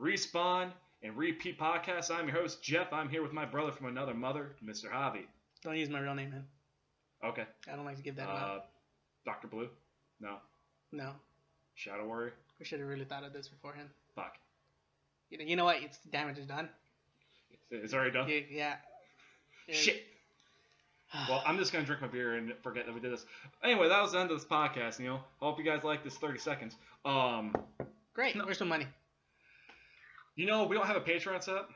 Respawn, and Repeat Podcast. I'm your host, Jeff. I'm here with my brother from another mother, Mr. Javi. Don't use my real name, man. Okay. I don't like to give that out. Dr. Blue? No. No. Shadow Warrior? We should have really thought of this beforehand. Fuck. You know what? It's the damage is done. It's already done? Yeah. Shit. Well, I'm just going to drink my beer and forget that we did this. Anyway, that was the end of this podcast, Hope you guys like this 30 seconds. Great. Where's some money? We don't have a Patreon set up.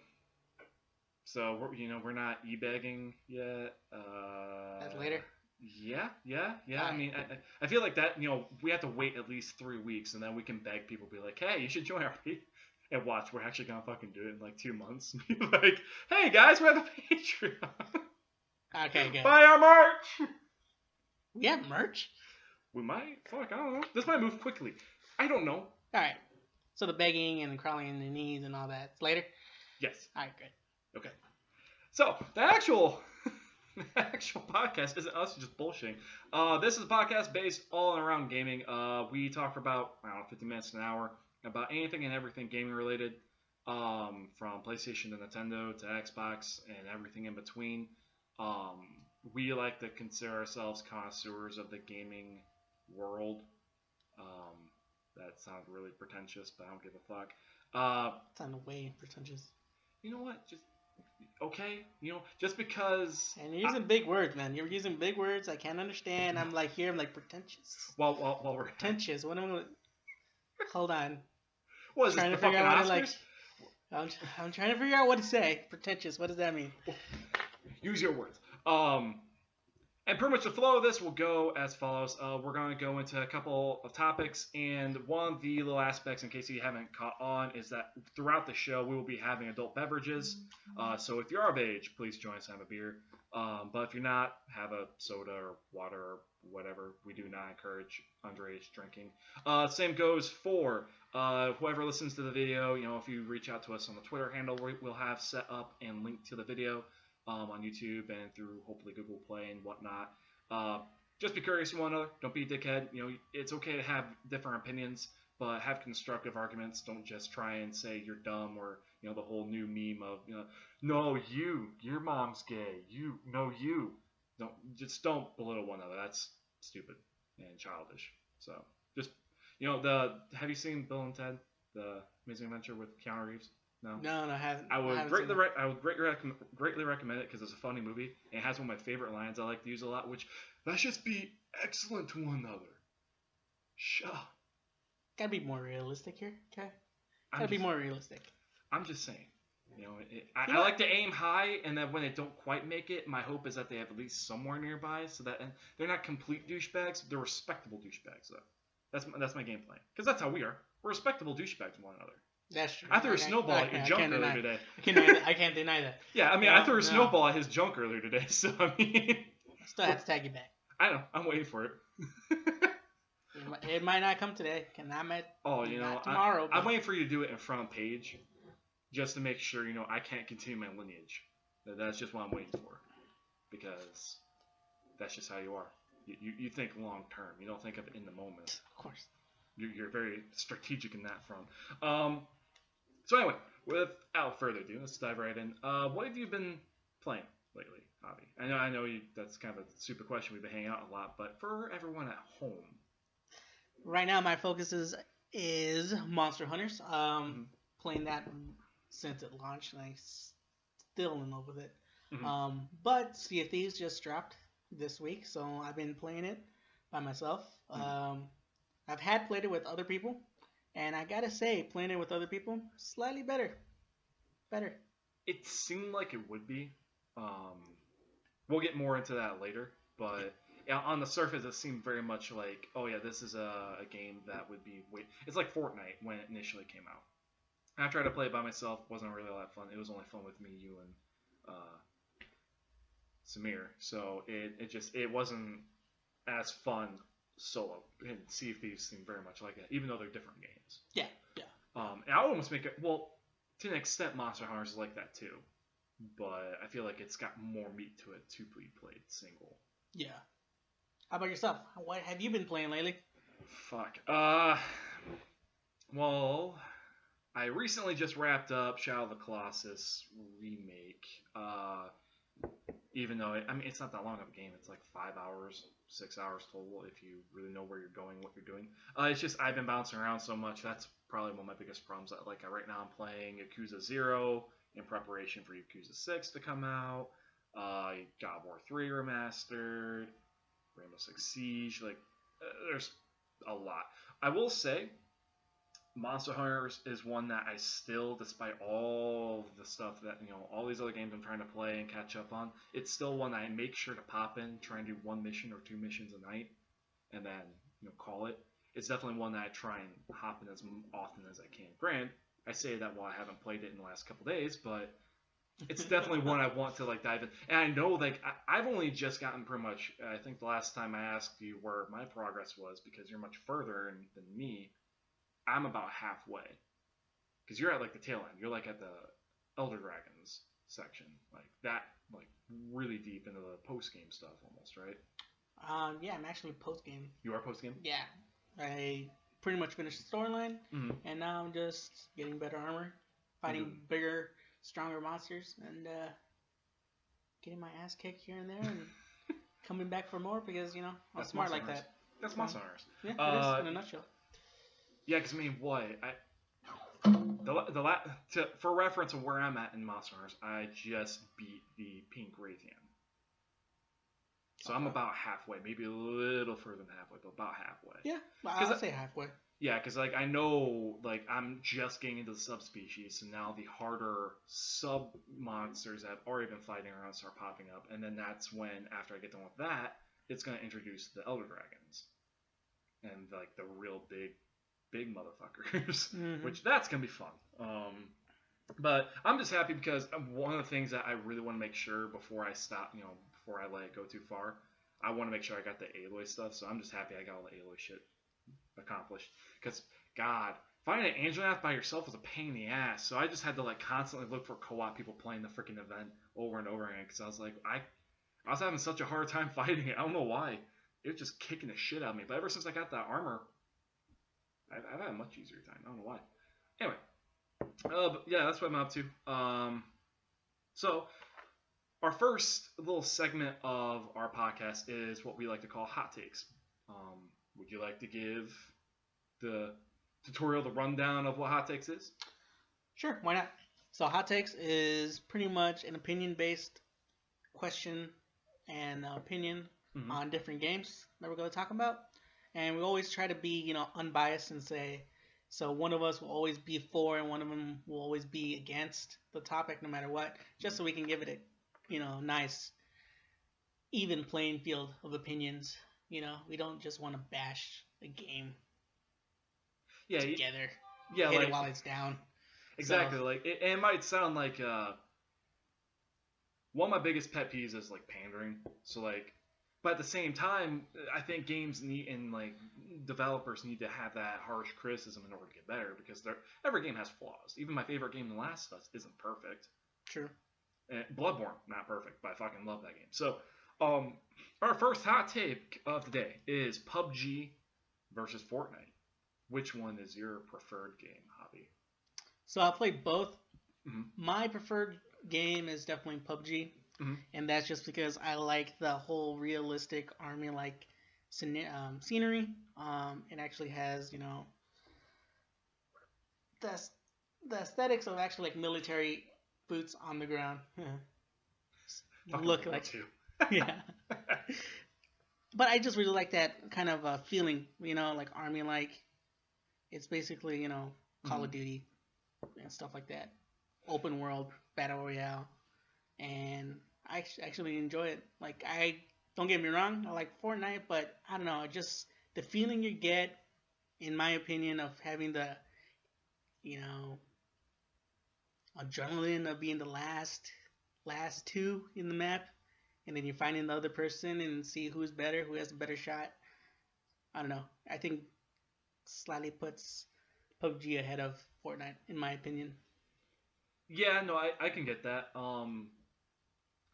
So, we're not e-bagging yet. That's later? Yeah. I mean, I feel like that, we have to wait at least 3 weeks, and then we can beg people, be like, hey, you should join our Patreon. And watch, we're actually going to fucking do it in like 2 months. Like, hey, guys, we have a Patreon. Okay, good. Buy our merch! We have merch? We might. Fuck, I don't know. This might move quickly. I don't know. Alright. So the begging and the crawling on the knees and all that. It's later? Yes. Alright, good. Okay. So, the actual podcast isn't us just bullshitting. This is a podcast based all around gaming. We talk for about, 50 minutes to an hour about anything and everything gaming related. From PlayStation to Nintendo to Xbox and everything in between. We like to consider ourselves connoisseurs of the gaming world. That sounds really pretentious, but I don't give a fuck. Sounds way pretentious. You know what? Just okay. Just because. And you're using big words, man. You're using big words I can't understand. I'm like pretentious. Well, we're pretentious. What am I? Hold on. What is trying this? To figure out what I'm trying to figure out what to say. Pretentious. What does that mean? Use your words. And pretty much the flow of this will go as follows. We're going to go into a couple of topics, and one of the little aspects, in case you haven't caught on, is that throughout the show we will be having adult beverages. So if you're of age, please join us and have a beer. But if you're not, have a soda or water or whatever. We do not encourage underage drinking. Same goes for whoever listens to the video. If you reach out to us on the Twitter handle, we'll have set up and linked to the video. On YouTube and through hopefully Google Play and whatnot. Just be curious to one another. Don't be a dickhead. It's okay to have different opinions, but have constructive arguments. Don't just try and say you're dumb or the whole new meme of no, your mom's gay. You. Don't belittle one another. That's stupid and childish. So just have you seen Bill and Ted, the Amazing Adventure with Keanu Reeves? No, I haven't. I would greatly recommend it because it's a funny movie and it has one of my favorite lines I like to use a lot, which let's just be excellent to one another. Shut up. Gotta be more realistic here, okay? Gotta be more realistic. I'm just saying. I like to aim high, and then when they don't quite make it, my hope is that they have at least somewhere nearby, so that and they're not complete douchebags. They're respectable douchebags, though. That's my game plan, because that's how we are. We're respectable douchebags to one another. That's true. I threw a snowball at your junk earlier today. I can't deny that. Yeah, I threw a snowball at his junk earlier today, so I mean... Still have to tag you back. I know. I'm waiting for it. It might not come today. Not tomorrow. I'm waiting for you to do it in front of Paige, just to make sure, I can't continue my lineage. That's just what I'm waiting for. Because that's just how you are. You think long term. You don't think of it in the moment. Of course. You're very strategic in that front. So anyway, without further ado, let's dive right in. What have you been playing lately, Javi? I know that's kind of a stupid question. We've been hanging out a lot, but for everyone at home. Right now, my focus is Monster Hunters. Playing that since it launched, and I'm still in love with it. Mm-hmm. But Sea of Thieves just dropped this week, so I've been playing it by myself. Mm-hmm. I've had played it with other people, and I gotta say, playing it with other people, slightly better. It seemed like it would be. We'll get more into that later, but on the surface, it seemed very much like, oh yeah, this is a game that would be... It's like Fortnite when it initially came out. I tried to play it by myself. Wasn't really that fun. It was only fun with me, you, and Samir. So it wasn't as fun solo. And Sea of Thieves seem very much like that, even though they're different games. Yeah. And I would almost make it, well, to an extent, Monster Hunters is like that too. But I feel like it's got more meat to it to be played single. Yeah. How about yourself? What have you been playing lately? Fuck. Well, I recently just wrapped up Shadow of the Colossus remake. Even though it's not that long of a game. It's like 5 hours, 6 hours total if you really know where you're going, what you're doing. It's just I've been bouncing around so much. That's probably one of my biggest problems. Like right now, I'm playing Yakuza 0 in preparation for Yakuza 6 to come out. God of War 3 remastered, Rainbow Six Siege. Like there's a lot. I will say Monster Hunters is one that I still, despite all the stuff that, all these other games I'm trying to play and catch up on, it's still one that I make sure to pop in, try and do 1 mission or 2 missions a night, and then, call it. It's definitely one that I try and hop in as often as I can. Granted, I say that while I haven't played it in the last couple days, but it's definitely one I want to, dive in. And I know, I've only just gotten pretty much, I think the last time I asked you where my progress was, because you're much further than me, I'm about halfway, because you're at the tail end. You're at the Elder Dragons section, really deep into the post game stuff, almost, right? Yeah, I'm actually post game. You are post game? Yeah, I pretty much finished the storyline, and now I'm just getting better armor, fighting bigger, stronger monsters, and getting my ass kicked here and there, and coming back for more because I'm smart like that. That's Monster Hunters. Yeah, it is in a nutshell. Yeah, because for reference of where I'm at in Monster Hunters, I just beat the Pink Raytheon. So I'm about halfway, maybe a little further than halfway, but about halfway. Yeah, I'll say halfway. Yeah, because I know I'm just getting into the subspecies, so now the harder sub monsters that I've already been fighting around start popping up, and then that's when, after I get done with that, it's going to introduce the Elder Dragons and the real big motherfuckers, which that's gonna be fun. But I'm just happy because one of the things that I really want to make sure before I stop, before I let it go too far, I want to make sure I got the Aloy stuff. So I'm just happy I got all the Aloy shit accomplished. Because God, finding an Angelnath by yourself was a pain in the ass. So I just had to constantly look for co-op people playing the freaking event over and over again. Because I was I was having such a hard time fighting it. I don't know why. It was just kicking the shit out of me. But ever since I got that armor, I've had a much easier time. I don't know why. Anyway, but yeah, that's what I'm up to. So our first little segment of our podcast is what we like to call hot takes. Would you like to give the tutorial, the rundown of what hot takes is? Sure, why not? So hot takes is pretty much an opinion-based question and opinion on different games that we're going to talk about. And we always try to be, unbiased and say, so one of us will always be for and one of them will always be against the topic no matter what, just so we can give it a, nice, even playing field of opinions. We don't just want to bash a game together. Yeah, hit it while it's down. Exactly. So, it might sound like one of my biggest pet peeves is pandering. So but at the same time, I think games need and developers need to have that harsh criticism in order to get better because every game has flaws. Even my favorite game, The Last of Us, isn't perfect. True. And Bloodborne, not perfect, but I fucking love that game. So, our first hot take of the day is PUBG versus Fortnite. Which one is your preferred game, Hobby? So I played both. My preferred game is definitely PUBG. And that's just because I like the whole realistic army-like scenery. It actually has, the aesthetics of actually military boots on the ground. Look like too. Yeah. But I just really like that kind of feeling, army-like. It's basically, Call of Duty and stuff like that. Open world, battle royale. And I actually enjoy it. Don't get me wrong, I like Fortnite, but I don't know, just the feeling you get, in my opinion, of having the, adrenaline of being the last two in the map, and then you're finding the other person and see who's better, who has a better shot. I don't know. I think slightly puts PUBG ahead of Fortnite, in my opinion. Yeah, no, I can get that.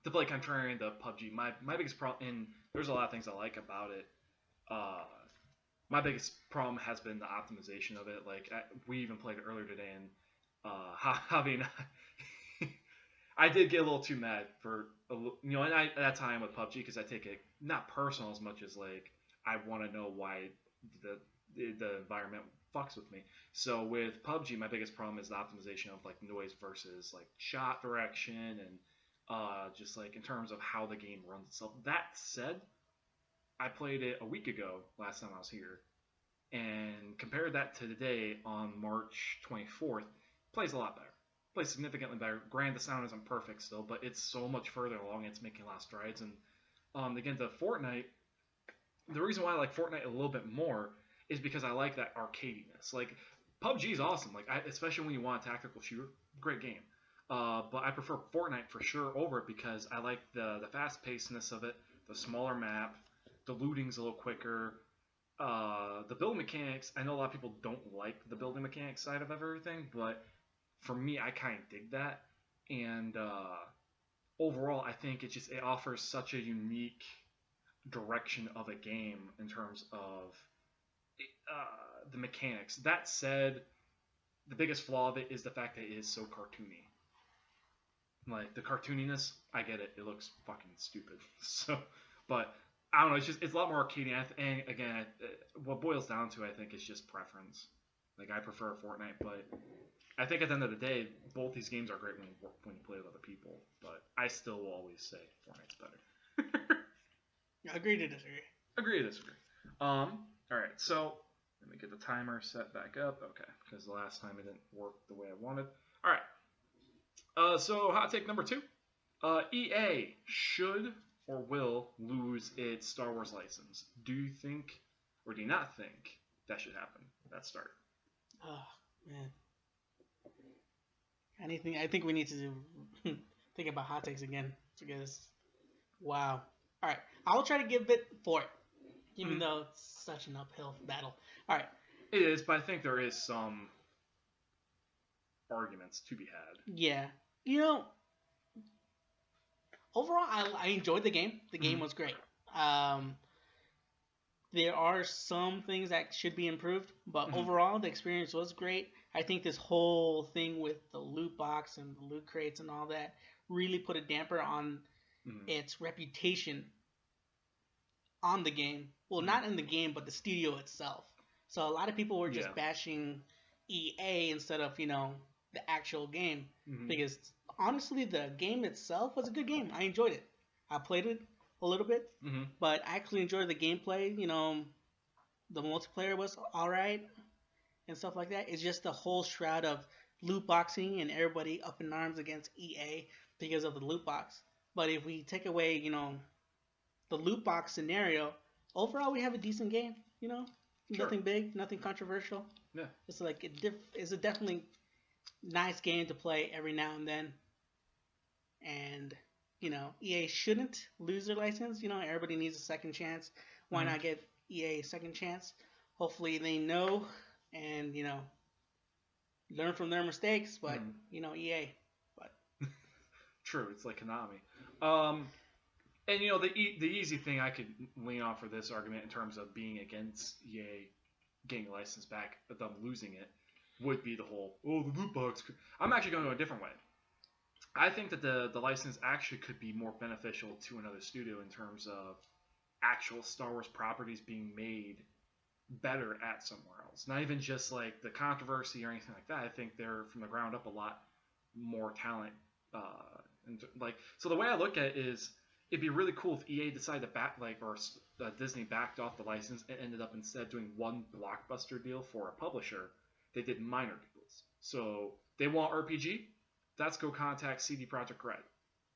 To play contrarian to PUBG, my biggest problem, and there's a lot of things I like about it. My biggest problem has been the optimization of it. We even played it earlier today, and Javi and I did get a little too mad for, and at that time with PUBG, because I take it not personal as much as like I want to know why the environment fucks with me. So with PUBG, my biggest problem is the optimization of like noise versus like shot direction and just like in terms of how the game runs itself. That said, I played it a week ago last time I was here, and compared that to today on March 24th, plays a lot better. Plays significantly better. Granted, the sound isn't perfect still, but it's so much further along. It's making a lot of strides. And again, to Fortnite, the reason why I like Fortnite a little bit more is because I like that arcadiness. Like PUBG is awesome. Like especially when you want a tactical shooter, great game. But I prefer Fortnite for sure over it because I like the fast pacedness of it, the smaller map, the looting's a little quicker. The build mechanics, I know a lot of people don't like the building mechanics side of everything, but for me, I kind of dig that. And overall, I think it offers such a unique direction of a game in terms of the mechanics. That said, the biggest flaw of it is the fact that it is so cartoony. Like the cartooniness, I get it. It looks fucking stupid. So, but I don't know. It's a lot more arcadey. And again, what boils down to, I think, is just preference. Like I prefer Fortnite, but I think at the end of the day, both these games are great when you play with other people. But I still will always say Fortnite's better. Agree to disagree. Agree to disagree. All right. So let me get the timer set back up. Okay, because the last time it didn't work the way I wanted. All right. So hot take number 2. EA should or will lose its Star Wars license. Do you think, or do you not think, that should happen? That start. Oh man. Anything? I think we need to think about hot takes again because, wow. All right, I will try to give it for it, even though it's such an uphill battle. All right. It is, but I think there is some arguments to be had. Yeah. Overall, I enjoyed the game. The game was great. There are some things that should be improved, but overall, the experience was great. I think this whole thing with the loot box and the loot crates and all that really put a damper on its reputation on the game. Well, not in the game, but the studio itself. So a lot of people were just bashing EA instead of, the actual game. Because honestly, the game itself was a good game. I enjoyed it. I played it a little bit, but I actually enjoyed the gameplay. The multiplayer was alright and stuff like that. It's just the whole shroud of loot boxing and everybody up in arms against EA because of the loot box. But if we take away, the loot box scenario, overall we have a decent game. Sure. Nothing big, nothing controversial. Yeah, it's like it's a definitely nice game to play every now and then. And EA shouldn't lose their license. Everybody needs a second chance. Why not give EA a second chance? Hopefully they know and learn from their mistakes. But EA. But true, it's like Konami. And the easy thing I could lean on for this argument in terms of being against EA getting a license back, but them losing it, would be the whole the loot box. I'm actually going to go a different way. I think that the license actually could be more beneficial to another studio in terms of actual Star Wars properties being made better at somewhere else. Not even just like the controversy or anything like that. I think they're from the ground up a lot more talent. So the way I look at it is, it'd be really cool if EA decided to Disney backed off the license and ended up instead doing one blockbuster deal for a publisher. They did minor deals. So they want RPG. Let's go contact CD Projekt Red.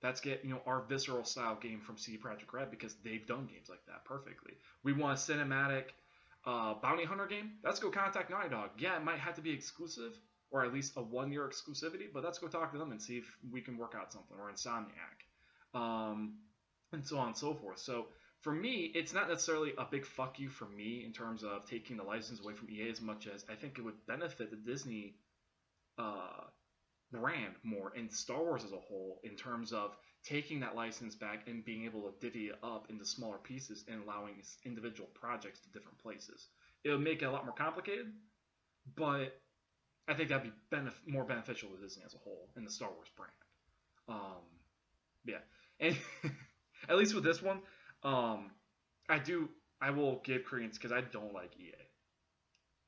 Let's get our visceral style game from CD Projekt Red because they've done games like that perfectly. We want a cinematic bounty hunter game. Let's go contact Naughty Dog. Yeah, it might have to be exclusive or at least a 1-year exclusivity, but let's go talk to them and see if we can work out something. Or Insomniac, and so on and so forth. So for me, it's not necessarily a big fuck you for me in terms of taking the license away from EA as much as I think it would benefit the Disney brand more and Star Wars as a whole in terms of taking that license back and being able to divvy it up into smaller pieces and allowing individual projects to different places. It would make it a lot more complicated, but I think that'd be more beneficial to Disney as a whole in the Star Wars brand. Yeah, and at least with this one, I will give credence because I don't like EA.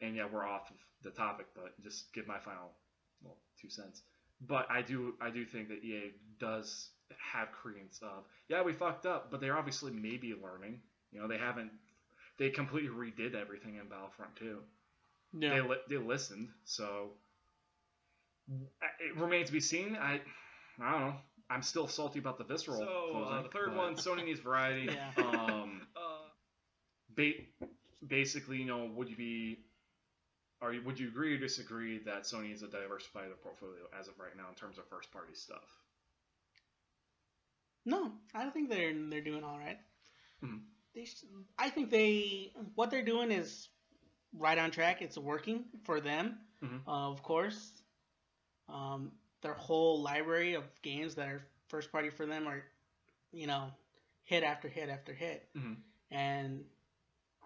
And yeah, we're off of the topic, but just give my final 2 cents. But I do think that EA does have credence of, yeah, we fucked up, but they're obviously maybe learning. They completely redid everything in Battlefront 2. Yeah. They listened, so it remains to be seen. I don't know. I'm still salty about the Visceral closing. The third one, Sony needs variety. Yeah. Basically, would you agree or disagree that Sony needs to diversify their portfolio as of right now in terms of first party stuff? No, I don't think they're doing all right. Mm-hmm. I think what they're doing is right on track. It's working for them, of course. Their whole library of games that are first party for them are, hit after hit after hit. Mm-hmm. And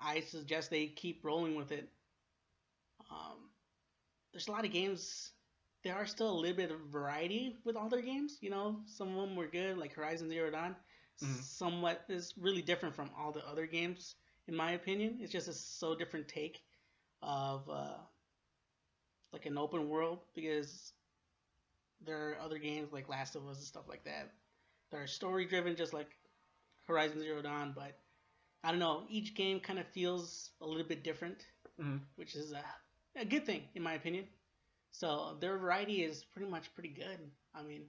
I suggest they keep rolling with it. There's a lot of games. There are still a little bit of variety with all their games. Some of them were good, like Horizon Zero Dawn. Mm-hmm. Somewhat is really different from all the other games, in my opinion. It's just a so different take of like an open world, because there are other games like Last of Us and stuff like that that are story driven, just like Horizon Zero Dawn. But I don't know, each game kind of feels a little bit different, which is a good thing in my opinion. So their variety is pretty good. I mean,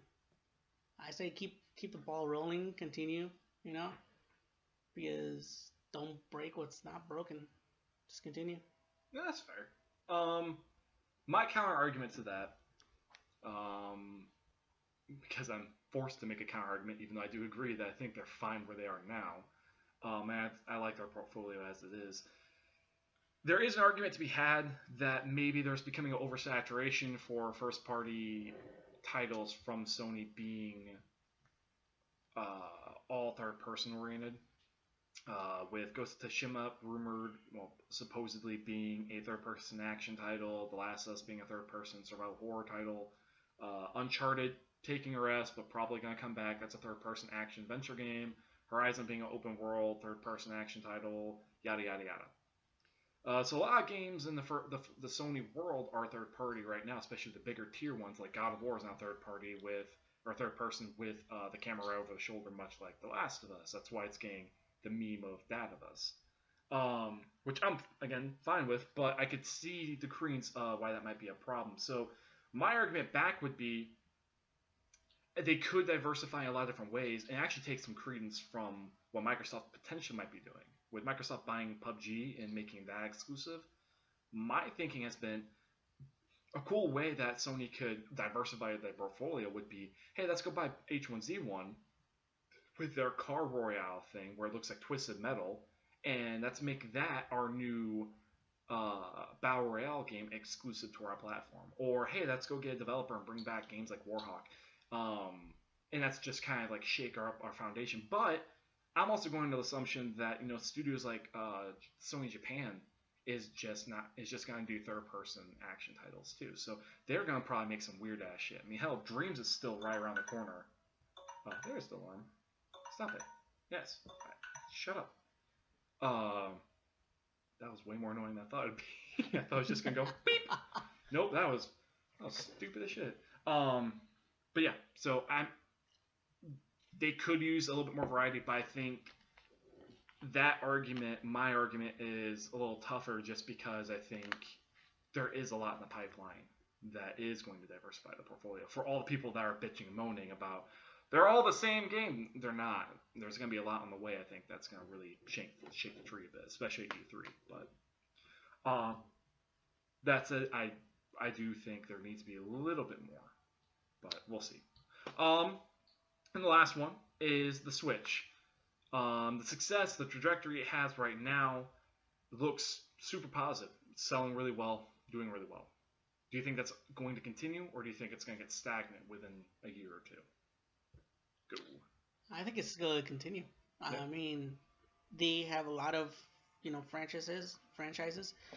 I say keep the ball rolling, continue, because don't break what's not broken. Just continue. Yeah, that's fair. My counter argument to that, because I'm forced to make a counter argument, even though I do agree that I think they're fine where they are now. And I like their portfolio as it is. There is an argument to be had that maybe there's becoming an oversaturation for first-party titles from Sony being all third-person oriented. With Ghost of Tsushima rumored, supposedly being a third-person action title, The Last of Us being a third-person survival horror title, Uncharted taking a rest but probably going to come back. That's a third-person action adventure game. Horizon being an open-world third-person action title, yada yada yada. So a lot of games in the Sony world are third-party right now, especially the bigger tier ones like God of War is now third-party third-person with the camera right over the shoulder, much like The Last of Us. That's why it's getting the meme of that of us, which I'm again fine with, but I could see the credence why that might be a problem. So my argument back would be they could diversify in a lot of different ways and actually take some credence from what Microsoft potentially might be doing. With Microsoft buying PUBG and making that exclusive, my thinking has been a cool way that Sony could diversify their portfolio would be, hey, let's go buy H1Z1 with their Car Royale thing where it looks like Twisted Metal, and let's make that our new Battle Royale game exclusive to our platform. Or, hey, let's go get a developer and bring back games like Warhawk. And that's just kind of like shake our foundation. But I'm also going to the assumption that studios like Sony Japan is just going to do third-person action titles too. So they're going to probably make some weird-ass shit. I mean, hell, Dreams is still right around the corner. Oh, there's the alarm. Stop it. Yes. Shut up. That was way more annoying than I thought it'd be. I thought it was just going to go beep. Nope, that was stupid as shit. But yeah, so they could use a little bit more variety, but I think my argument is a little tougher just because I think there is a lot in the pipeline that is going to diversify the portfolio. For all the people that are bitching and moaning about they're all the same game, they're not. There's going to be a lot on the way, I think, that's going to really shake the tree a bit, especially at E3. But that's it. I do think there needs to be a little bit more, but we'll see. And the last one is the Switch. The success, the trajectory it has right now looks super positive. It's selling really well, doing really well. Do you think that's going to continue, or do you think it's going to get stagnant within a year or two? Go. I think it's going to continue. Yeah. I mean, they have a lot of franchises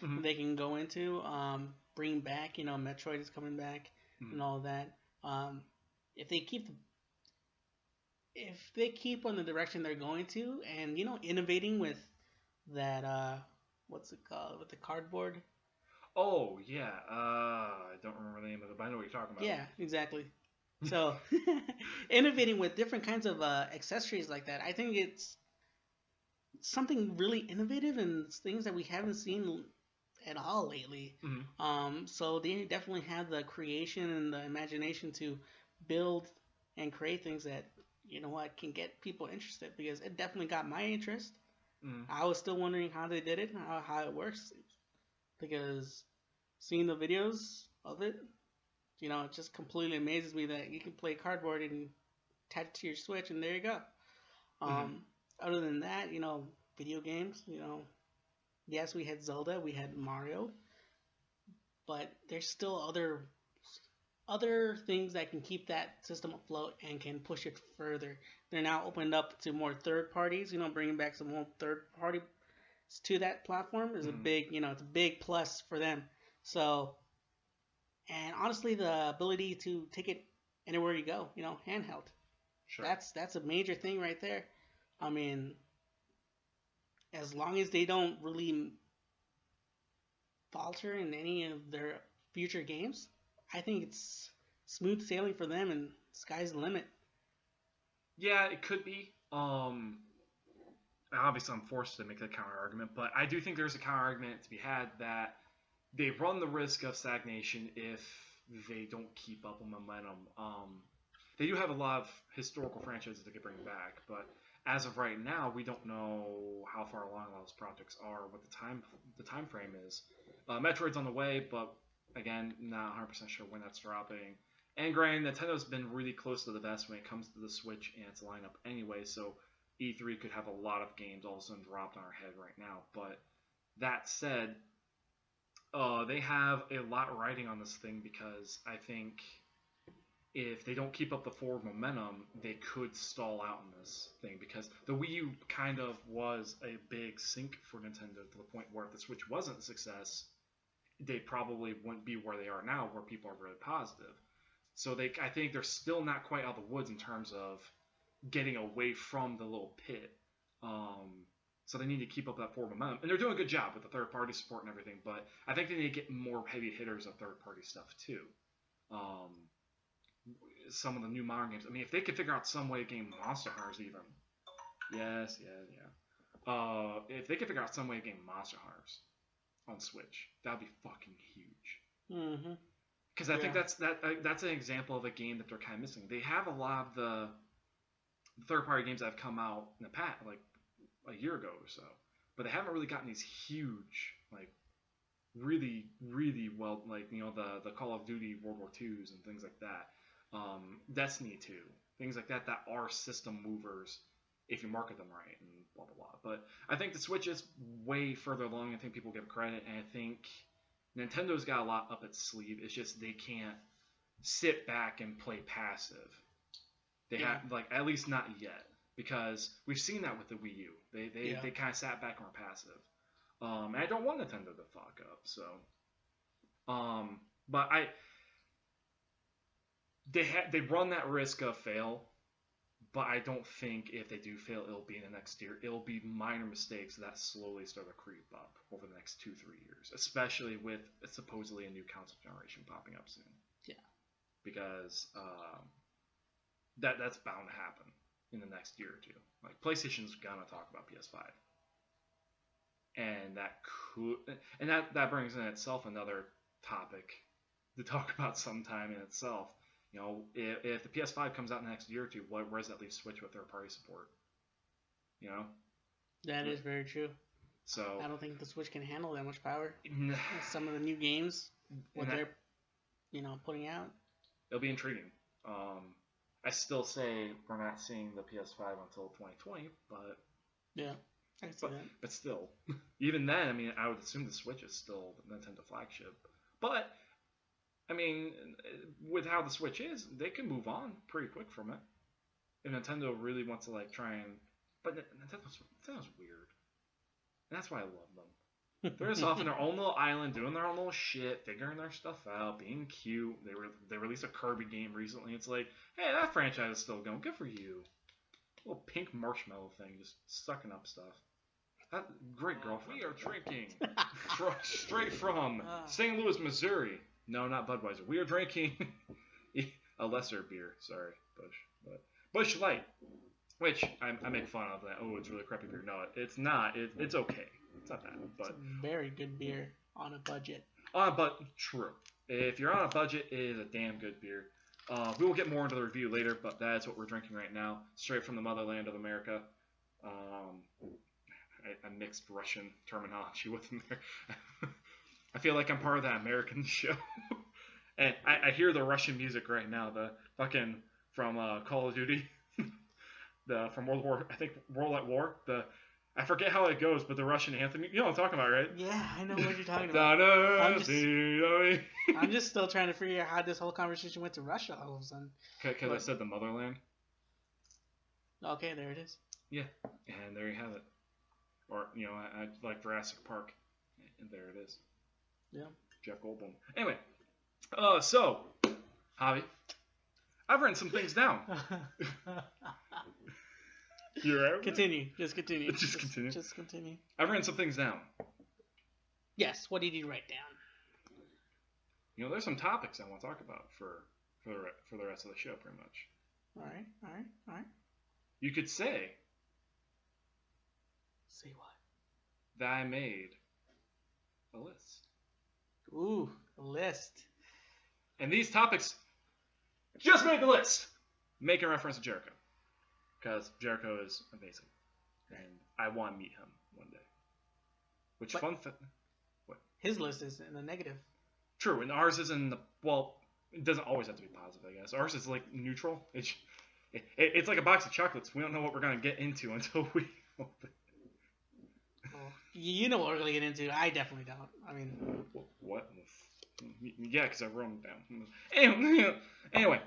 Mm-hmm. they can go into. Bring back, Metroid is coming back Mm-hmm. and all that. Um, if they keep on the direction they're going to, and innovating with that, what's it called, with the cardboard? Oh yeah, I don't remember the name of it, but I know what you're talking about. Yeah, exactly. So innovating with different kinds of accessories like that, I think it's something really innovative and things that we haven't seen at all lately. Mm-hmm. So they definitely have the creation and the imagination to build and create things that can get people interested, because it definitely got my interest. Mm-hmm. I was still wondering how they did it, how it works, because seeing the videos of it, it just completely amazes me that you can play cardboard and attach it to your Switch, and there you go. Mm-hmm. Other than that, video games, yes, we had Zelda, we had Mario, but there's still other things that can keep that system afloat and can push it further. They're now opened up to more third parties, bringing back some more third party to that platform is a Mm-hmm. big, it's a big plus for them. So, and honestly, the ability to take it anywhere you go, handheld. Sure. That's a major thing right there. I mean, as long as they don't really falter in any of their future games, I think it's smooth sailing for them, and sky's the limit. Yeah, it could be. Obviously, I'm forced to make that counter argument, but I do think there's a counter argument to be had that they run the risk of stagnation if they don't keep up with momentum. They do have a lot of historical franchises they could bring back, but as of right now, we don't know how far along those projects are, what the time frame is. Metroid's on the way, but again, not 100% sure when that's dropping. And granted, Nintendo's been really close to the vest when it comes to the Switch and its lineup anyway, so E3 could have a lot of games all of a sudden dropped on our head right now. But that said, they have a lot riding on this thing, because I think if they don't keep up the forward momentum, they could stall out in this thing, because the Wii U kind of was a big sink for Nintendo to the point where if the Switch wasn't a success, they probably wouldn't be where they are now, where people are really positive. So I think they're still not quite out of the woods in terms of getting away from the little pit. So they need to keep up that forward momentum, and they're doing a good job with the third party support and everything. But I think they need to get more heavy hitters of third party stuff too. Um, some of the new modern games. I mean, if they could figure out some way to game Monster Hunters, even. Yes, yeah. If they could figure out some way to game Monster Hunters on Switch, that'd be fucking huge. Mm-hmm. Because I think that's an example of a game that they're kind of missing. They have a lot of the third-party games that have come out in the past, like a year ago or so, but they haven't really gotten these huge, like really, really well, like the Call of Duty World War IIs and things like that. Destiny 2, things like that are system movers if you market them right and blah blah blah. But I think the Switch is way further along. I think people give credit, and I think Nintendo's got a lot up its sleeve. It's just they can't sit back and play passive. They have, like, at least not yet, because we've seen that with the Wii U. They kind of sat back and were passive. And I don't want Nintendo to fuck up. So, but they run that risk of fail. But I don't think if they do fail, it'll be in the next year. It'll be minor mistakes that slowly start to creep up over the next 2-3 years, especially with supposedly a new console generation popping up soon. Yeah. Because that's bound to happen in the next year or two. Like, PlayStation's gonna talk about PS5, and that brings in itself another topic to talk about sometime in itself. If the PS5 comes out in the next year or two, where does that leave Switch with third-party support? That is very true. So I don't think the Switch can handle that much power. Some of the new games, they're putting out. It'll be intriguing. I still say we're not seeing the PS5 until 2020, but yeah, I can see that. But still, even then, I mean, I would assume the Switch is still the Nintendo flagship. But I mean, with how the Switch is, they can move on pretty quick from it. If Nintendo really wants to try and, but Nintendo's weird. And that's why I love them. They're just off in their own little island, doing their own little shit, figuring their stuff out, being cute. They released a Kirby game recently. It's like, hey, that franchise is still going. Good for you. Little pink marshmallow thing, just sucking up stuff. That great girlfriend. We are drinking straight from St. Louis, Missouri. No, not Budweiser. We are drinking a lesser beer. Sorry, Busch. But Busch Light, which I make fun of that. Oh, it's really crappy beer. No, it's not. It's okay. It's not bad. But it's a very good beer on a budget. But true. If you're on a budget, it is a damn good beer. We will get more into the review later, but that's what we're drinking right now, straight from the motherland of America. I mixed Russian terminology with them there. I feel like I'm part of that American show. And I hear the Russian music right now, the fucking from Call of Duty, from World at War. I forget how it goes, but the Russian anthem. You know what I'm talking about, right? Yeah, I know what you're talking about. I'm just still trying to figure out how this whole conversation went to Russia all of a sudden. Because I said the motherland. Okay, there it is. Yeah, and there you have it. Or, I like Jurassic Park. And there it is. Yeah. Jeff Goldblum. Anyway, so, Javi, I've written some things down. You're right. Continue. Just continue. Just continue. Just continue. I've written some things down. Yes. What did you write down? There's some topics I want to talk about for the rest of the show, pretty much. All right. You could say. Say what? That I made a list. Ooh, a list. And these topics just made the list. Making reference to Jericho. Because Jericho is amazing. And I want to meet him one day. Which what? His list is in the negative. True, and ours is in the, well, it doesn't always have to be positive, I guess. Ours is like neutral. It's like a box of chocolates. We don't know what we're going to get into until we open. Well, you know what we're going to get into. I definitely don't. I mean... What? Yeah, because I wrote them down. Anyway.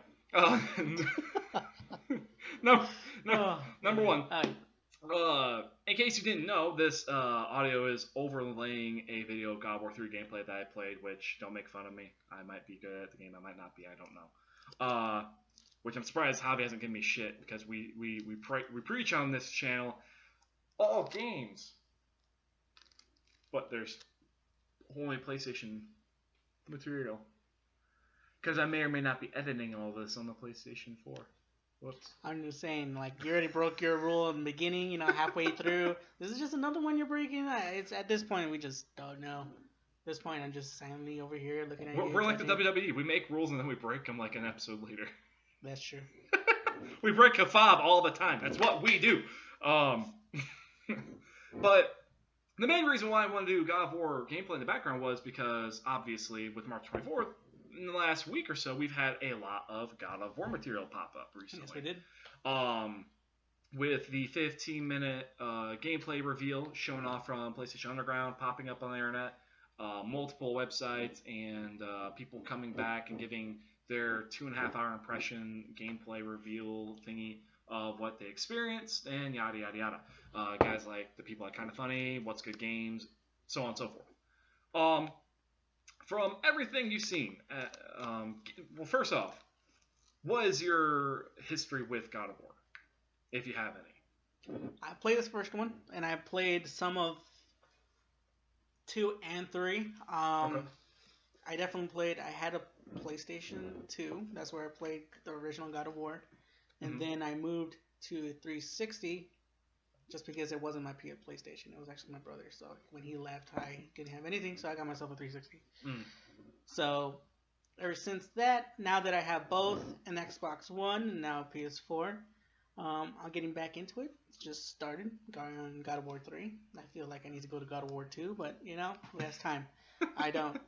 Number one. In case you didn't know, this audio is overlaying a video of God of War 3 gameplay that I played, which, don't make fun of me. I might be good at the game, I might not be, I don't know. Which I'm surprised Javi hasn't given me shit, because we preach on this channel all games. But there's only PlayStation material. Because I may or may not be editing all this on the PlayStation 4. Whoops. I'm just saying, like, you already broke your rule in the beginning, halfway through. This is just another one you're breaking. It's at this point, we just don't know. At this point, I'm just silently over here looking at you. We're like the WWE. We make rules and then we break them like an episode later. That's true. We break a fob all the time. That's what we do. But the main reason why I wanted to do God of War gameplay in the background was because, obviously, with March 24th, in the last week or so, we've had a lot of God of War material pop up recently. Yes, we did. With the 15-minute gameplay reveal shown off from PlayStation Underground popping up on the internet, multiple websites, and people coming back and giving their 2.5-hour impression gameplay reveal thingy of what they experienced, and yada, yada, yada. Guys like the people at Kinda Funny, What's Good Games, so on and so forth. From everything you've seen, well, first off, what is your history with God of War, if you have any? I played this first one, and I played some of 2 and 3. Okay. I definitely played, I had a PlayStation 2, that's where I played the original God of War, and then I moved to 360, just because it wasn't my PlayStation. It was actually my brother's. So when he left, I didn't have anything, so I got myself a 360. So ever since that, now that I have both an Xbox One and now a PS4, I'm getting back into it. It's just started going on God of War 3. I feel like I need to go to God of War 2, but who has time? I don't.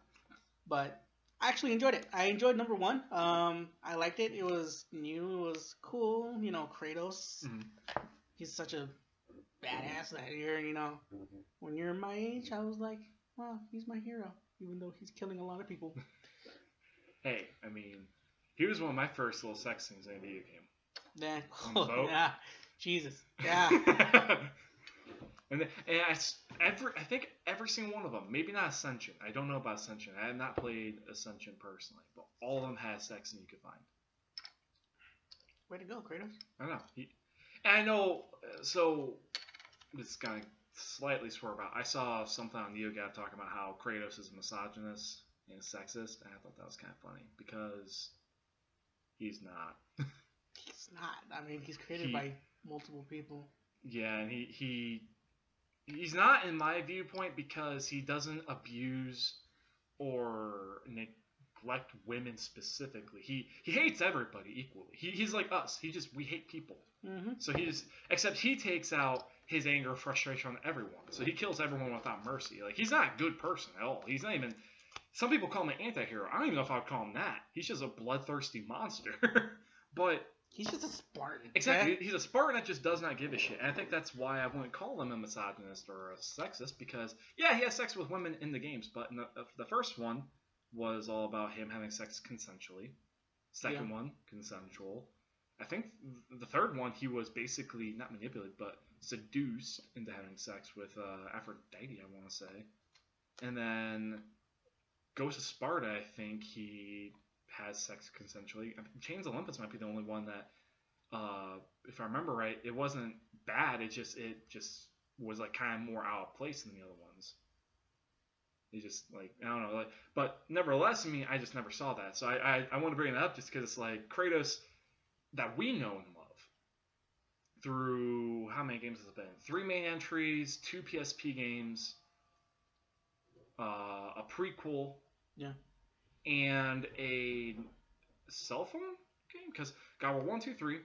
But I actually enjoyed it. I enjoyed number 1. I liked it. It was new. It was cool. Kratos. He's such a badass that year, when you're my age, I was like, well, he's my hero, even though he's killing a lot of people. Hey, I mean, he was one of my first little sex scenes in a video game. Yeah, yeah, Jesus, yeah. I think every single one of them, maybe not Ascension. I don't know about Ascension. I have not played Ascension personally, but all of them has sex and you could find. Way to go, Kratos. I don't know. And I know. So this is kind of slightly swerve out. I saw something on NeoGAF talking about how Kratos is misogynist and sexist, and I thought that was kind of funny because he's not. He's not. I mean, he's created by multiple people. Yeah, and he's not in my viewpoint because he doesn't abuse or neglect women specifically. He hates everybody equally. He's like us. We hate people. Mm-hmm. So except he takes out his anger, frustration on everyone. So he kills everyone without mercy. Like, he's not a good person at all. He's not even. Some people call him an anti-hero. I don't even know if I would call him that. He's just a bloodthirsty monster. But he's just a Spartan. Exactly. Yeah? He's a Spartan that just does not give a shit. And I think that's why I wouldn't call him a misogynist or a sexist, because, yeah, he has sex with women in the games, but the first one was all about him having sex consensually. Second one, consensual. I think the third one, he was basically not manipulated, but seduced into having sex with Aphrodite, I want to say. And then Ghost of Sparta, I think he has sex consensually. Chains of Olympus might be the only one that, if I remember right, it wasn't bad. It just was like kind of more out of place than the other ones. It just, like, I don't know, like, but nevertheless, I mean, I just never saw that. So I want to bring it up just because it's like Kratos that we know and love through, how many games has it been? 3 main entries, 2 PSP games, a prequel, and a cell phone game, because God War 1, 2, 3,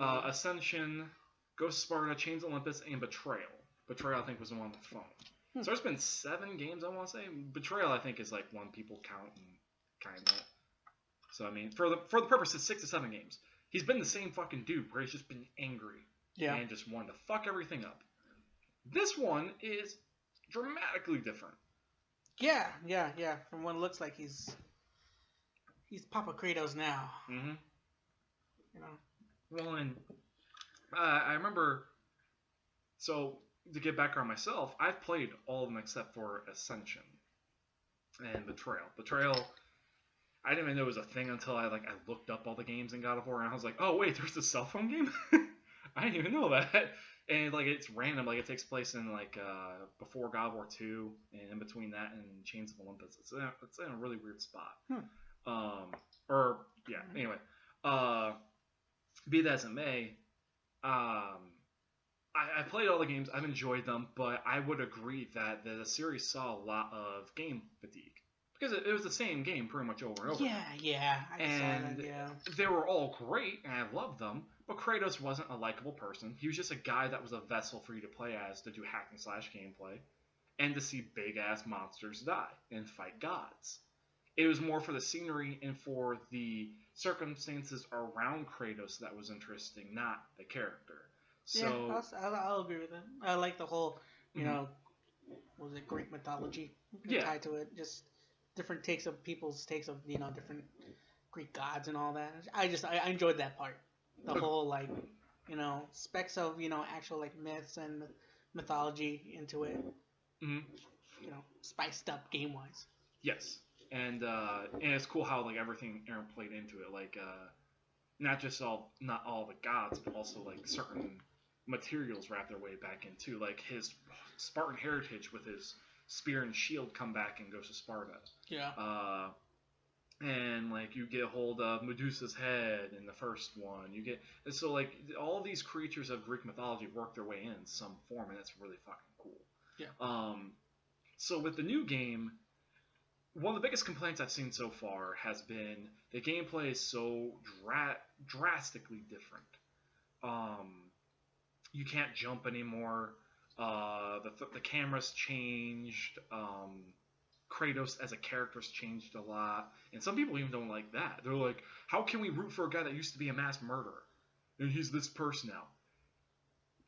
Ascension, Ghost of Sparta, Chains of Olympus, and Betrayal. Betrayal, I think, was the one with the phone. So there's been 7 games, I want to say. Betrayal, I think, is like one people count and kind of. So I mean, for the purpose of 6 to 7 games, he's been the same fucking dude where he's just been angry and just wanted to fuck everything up. This one is dramatically different. Yeah. From what it looks like, he's Papa Kratos now. Mm-hmm. You know. Well, and I remember. So to get background myself, I've played all of them except for Ascension and Betrayal. Betrayal, I didn't even know it was a thing until I looked up all the games in God of War, and I was like, oh wait, there's a cell phone game. I didn't even know that. And it's random, it takes place in before God of War 2, and in between that and Chains of Olympus. It's in a really weird spot. Anyway, be that as it may, I played all the games. I've enjoyed them, but I would agree that the series saw a lot of game fatigue. Because it was the same game pretty much over and over. Yeah. I saw that, yeah. They were all great, and I loved them, but Kratos wasn't a likable person. He was just a guy that was a vessel for you to play as, to do hack and slash gameplay, and to see big-ass monsters die and fight gods. It was more for the scenery and for the circumstances around Kratos that was interesting, not the character. So, yeah, I'll agree with that. I like the whole, was it Greek mythology tied to it? Just different people's takes of, different Greek gods and all that. I enjoyed that part. The whole, specks of, actual, myths and mythology into it. Mm-hmm. Spiced up game-wise. Yes. And it's cool how, everything Aaron played into it. Not all the gods, but also, certain materials wrap their way back into, his Spartan heritage with his spear and shield come back in Ghost of Sparta. Yeah. And you get a hold of Medusa's head in the first one. All these creatures of Greek mythology work their way in some form, and that's really fucking cool. Yeah. So with the new game, one of the biggest complaints I've seen so far has been the gameplay is so drastically different. You can't jump anymore. The camera's changed. Kratos as a character's changed a lot. And some people even don't like that. They're like, how can we root for a guy that used to be a mass murderer? And he's this person now.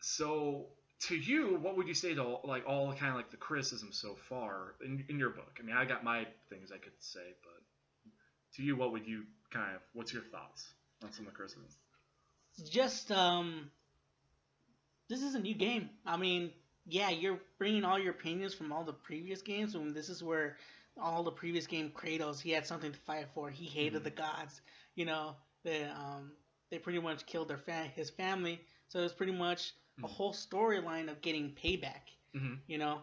So, to you, what would you say to all kind of the criticism so far in your book? I mean, I got my things I could say, but to you, what would you what's your thoughts on some of the criticisms? Just, this is a new game. I mean, yeah, you're bringing all your opinions from all the previous games, and this is where all the previous game Kratos, he had something to fight for. He hated the gods. You know, they pretty much killed his family, so it was pretty much a whole storyline of getting payback. You know,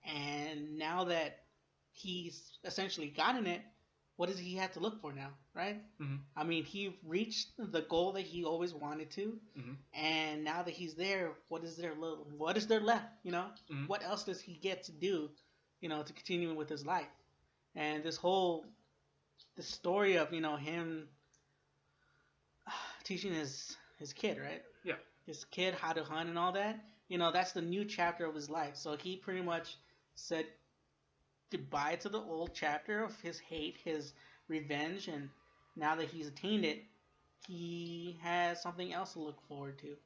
and now that he's essentially gotten it, what does he have to look for now, right? I mean, he reached the goal that he always wanted to, and now that he's there, what is there left? You know, what else does he get to do? You know, to continue with his life, and this story of him teaching his kid, right? Yeah. His kid how to hunt and all that. You know, that's the new chapter of his life. So he pretty much said goodbye to the old chapter of his hate, his revenge, and now that he's attained it, he has something else to look forward to.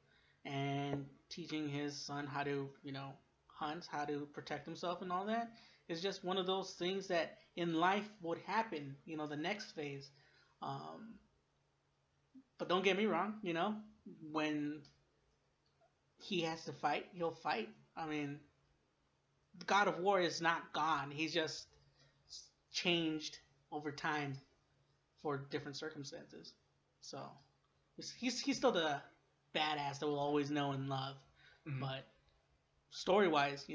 And teaching his son how to, hunt, how to protect himself and all that is just one of those things that in life would happen, the next phase. But don't get me wrong, when he has to fight, he'll fight. I mean, God of War is not gone. He's just changed over time for different circumstances. So he's still the badass that we'll always know and love. But story-wise,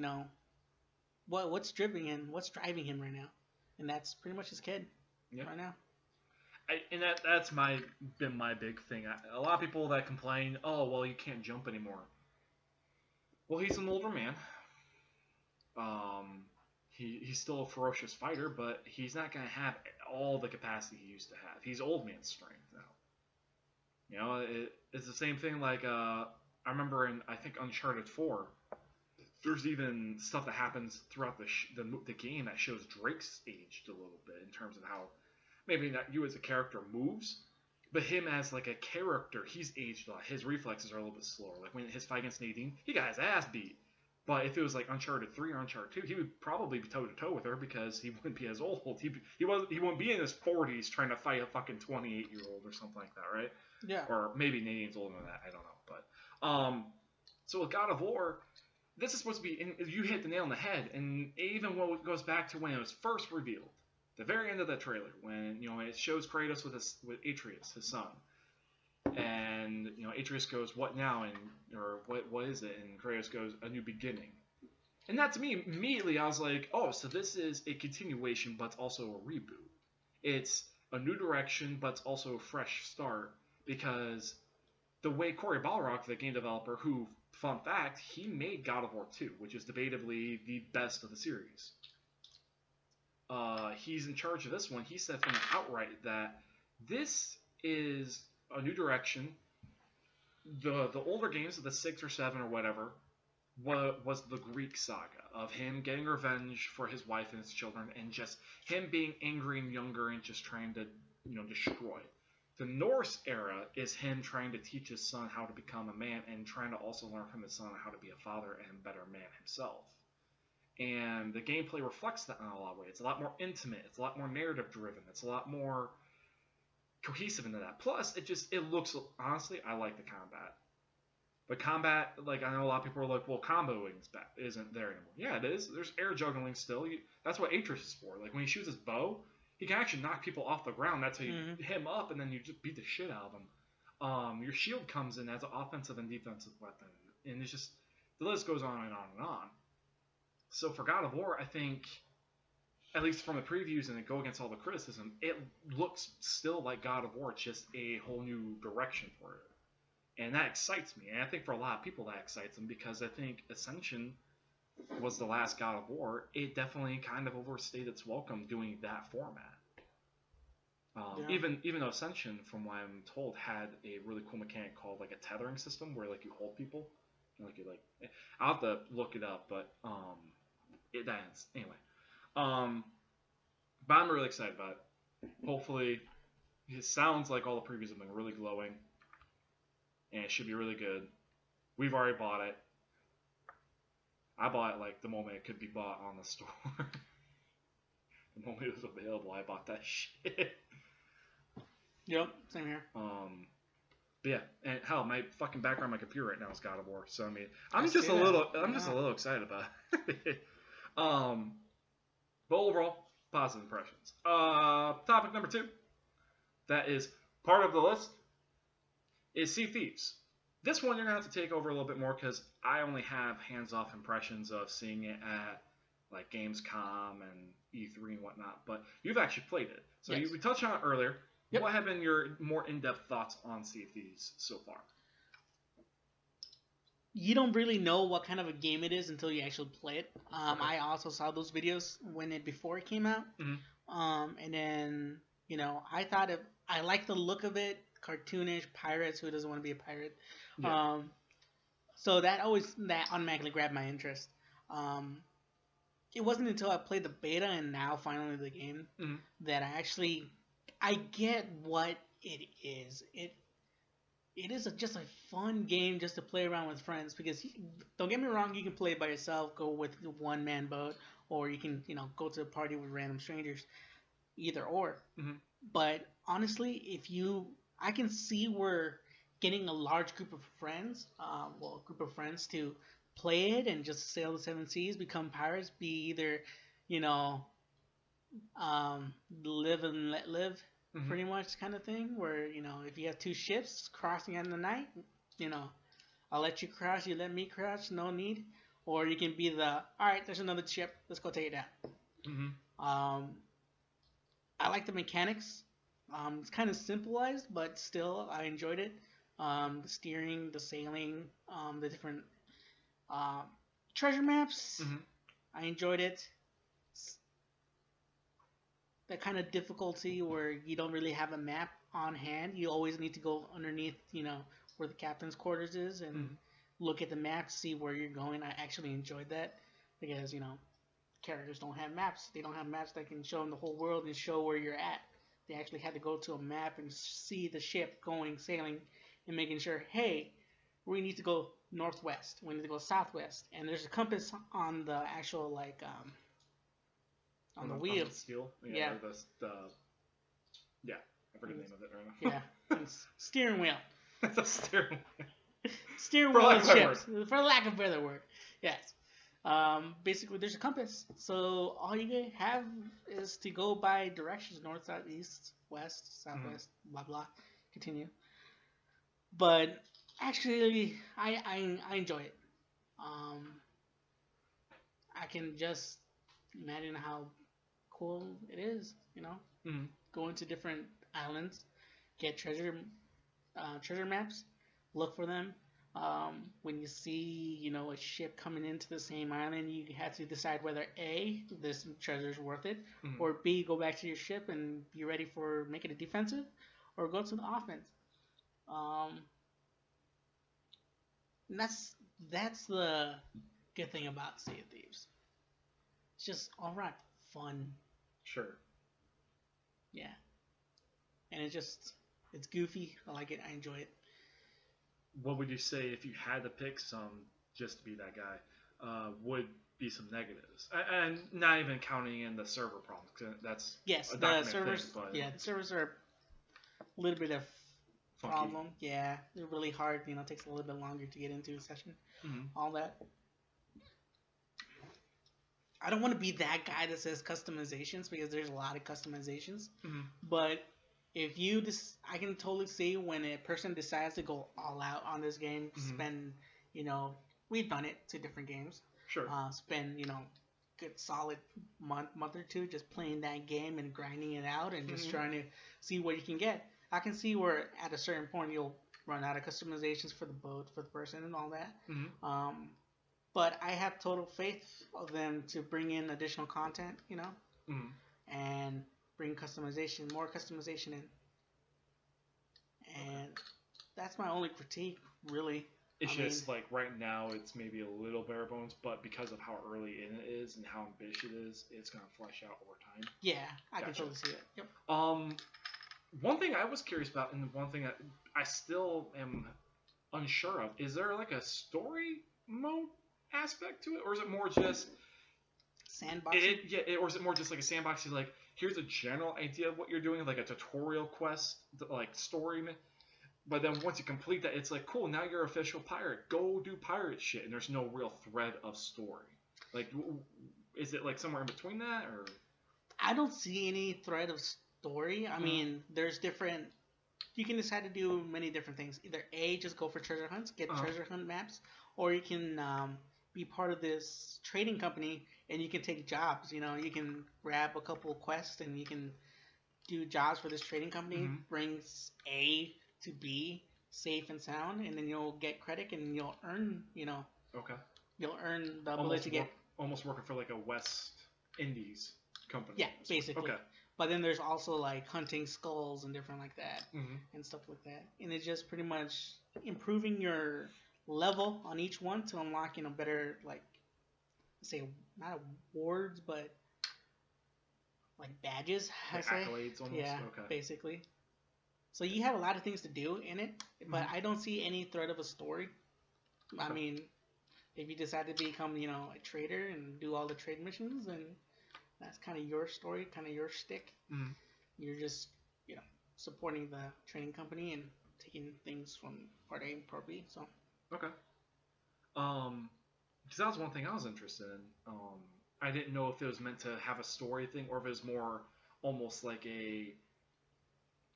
what's driving him right now, and that's pretty much his kid right now. That's been my big thing. A lot of people that complain, oh well, you can't jump anymore. Well, he's an older man. He's still a ferocious fighter, but he's not going to have all the capacity he used to have. He's old man strength now. It's the same thing like I remember in, I think, Uncharted 4, there's even stuff that happens throughout the game that shows Drake's aged a little bit in terms of how maybe not you as a character moves, but him as like a character, he's aged a lot. His reflexes are a little bit slower. Like when his fight against Nadine, he got his ass beat. But if it was like Uncharted 3 or Uncharted 2, he would probably be toe-to-toe with her because he wouldn't be as old. He wouldn't be in his 40s trying to fight a fucking 28-year-old or something like that, right? Yeah. Or maybe Nadine's older than that. I don't know. But so with God of War, this is supposed to be, and you hit the nail on the head. And even when it goes back to when it was first revealed, the very end of that trailer, when it shows Kratos with Atreus, his son. And Atreus goes, "What now?" or what is it? And Kratos goes, "A new beginning." And that to me immediately, I was like, "Oh, so this is a continuation, but it's also a reboot. It's a new direction, but it's also a fresh start." Because the way Cory Balrog, the game developer, who, fun fact, he made God of War 2, which is debatably the best of the series. He's in charge of this one. He said from the outright that this is a new direction. The older games, the 6 or 7 or whatever, was the Greek saga of him getting revenge for his wife and his children, and just him being angry and younger and just trying to destroy. The Norse era is him trying to teach his son how to become a man and trying to also learn from his son how to be a father and a better man himself. And the gameplay reflects that in a lot of ways. It's a lot more intimate. It's a lot more narrative driven. It's a lot more cohesive into that. Plus, it looks, honestly, I like the combat. But combat, like, I know a lot of people are like, well, comboing isn't there anymore. Yeah, it is. There's air juggling still. That's what Atreus is for. Like, when he shoots his bow, he can actually knock people off the ground. That's how you hit him up, and then you just beat the shit out of them. Your shield comes in as an offensive and defensive weapon. And it's just, the list goes on and on and on. So for God of War, I think, at least from the previews and to go against all the criticism, it looks still like God of War. It's just a whole new direction for it. And that excites me. And I think for a lot of people that excites them because I think Ascension was the last God of War. It definitely kind of overstayed its welcome doing that format. Even though Ascension, from what I'm told, had a really cool mechanic called like a tethering system where like you hold people. I'll have to look it up, but it ends. Anyway. But I'm really excited about it. Hopefully, it sounds like all the previews have been really glowing, and it should be really good. We've already bought it. I bought it like the moment it could be bought on the store. The moment it was available, I bought that shit. Yep, same here. But yeah, and hell, my fucking background on my computer right now is God of War. So I mean, I'm just a little excited about it. But overall, positive impressions. Topic number 2, that is part of the list, is Sea of Thieves. This one you're gonna have to take over a little bit more because I only have hands-off impressions of seeing it at like Gamescom and E3 and whatnot. But you've actually played it, so Yes. we touched on it earlier. Yep. What have been your more in-depth thoughts on Sea of Thieves so far? You don't really know what kind of a game it is until you actually play it. I also saw those videos before it came out. Mm-hmm. And then, I thought I liked the look of it, cartoonish, pirates, who doesn't want to be a pirate? Yeah. So that automatically grabbed my interest. It wasn't until I played the beta and now finally the game Mm-hmm. that I get what it is. It is just a fun game just to play around with friends because don't get me wrong, you can play it by yourself, go with a one-man boat, or you can go to a party with random strangers, either or. Mm-hmm. But honestly, I can see where getting a large group of friends, to play it and just sail the seven seas, become pirates, be either live and let live. Mm-hmm. Pretty much kind of thing where if you have 2 ships crossing in the night, I'll let you cross, you let me cross, no need. Or you can be alright, there's another ship, let's go take it down. Mm-hmm. I like the mechanics. It's kind of simplified, but still I enjoyed it. The steering, the sailing, the different treasure maps. Mm-hmm. I enjoyed it. That kind of difficulty where you don't really have a map on hand. You always need to go underneath, where the captain's quarters is and Mm-hmm. look at the map, see where you're going. I actually enjoyed that because, characters don't have maps. They don't have maps that can show them the whole world and show where you're at. They actually had to go to a map and see the ship sailing, and making sure, hey, we need to go northwest. We need to go southwest. And there's a compass on the actual, on the wheel. On the steel? Yeah. Yeah, I forget the name of it right now. Yeah. Steering wheel. The steering wheel. Steering wheel of ships. For lack of better word. Yes. Basically, there's a compass. So all you have is to go by directions: north, south, east, west, southwest, blah blah. Continue. But actually, I enjoy it. I can just imagine how cool it is. Mm-hmm. Go into different islands, get treasure maps, look for them. When you see, a ship coming into the same island, you have to decide whether A, this treasure is worth it, Mm-hmm. or B, go back to your ship and be ready for making it defensive, or go to the offense. And that's the good thing about Sea of Thieves. It's just alright, fun. Sure. Yeah. And it's goofy. I like it. I enjoy it. What would you say if you had to pick some just to be that guy? Would be some negatives, and not even counting in the server problems. 'Cause that's the servers. Thing, but yeah, the servers are a little bit of funky. problem. Yeah, they're really hard. It takes a little bit longer to get into a session. Mm-hmm. All that. I don't want to be that guy that says customizations because there's a lot of customizations. Mm-hmm. But if I can totally see when a person decides to go all out on this game, spend, we've done it to different games. Sure. Spend, good solid month or two just playing that game and grinding it out and just trying to see what you can get. I can see where at a certain point you'll run out of customizations for the boat, for the person and all that. Mm-hmm. But I have total faith of them to bring in additional content, Mm-hmm. and bring more customization in. And that's my only critique, really. It's just like right now it's maybe a little bare bones, but because of how early in it is and how ambitious it is, it's gonna flesh out over time. Yeah, I can totally see it. Yep. One thing I was curious about, and one thing that I still am unsure of, is there like a story mode aspect to it, or is it more just sandboxing? Or is it more just like a sandbox? Like, here's a general idea of what you're doing, like a tutorial quest, like story. But then once you complete that, it's like, cool, now you're an official pirate. Go do pirate shit. And there's no real thread of story. Like, is it like somewhere in between that, or? I don't see any thread of story. I mean, there's different. You can decide to do many different things. Either A, just go for treasure hunts, get treasure hunt maps, or you can be part of this trading company and you can take jobs. You know, you can grab a couple quests and you can do jobs for this trading company. Brings A to B safe and sound, and then you'll get credit and you'll earn. You know. Okay. You'll earn the ability to get. Almost working for like a West Indies company. Yeah, basically. Okay. But then there's also like hunting skulls and different like that and stuff like that. And it's just pretty much improving your level on each one to unlock, you know, better, like, say, not awards, but like badges, like accolades almost? Yeah, okay. Basically. So you have a lot of things to do in it, but I don't see any thread of a story. Okay. I mean, if you decide to become, you know, a trader and do all the trade missions, and that's kind of your story, kind of your shtick. You're just, you know, supporting the trading company and taking things from part A and part B. So. Okay. Because that was one thing I was interested in. I didn't know if it was meant to have a story thing or if it was more almost like a,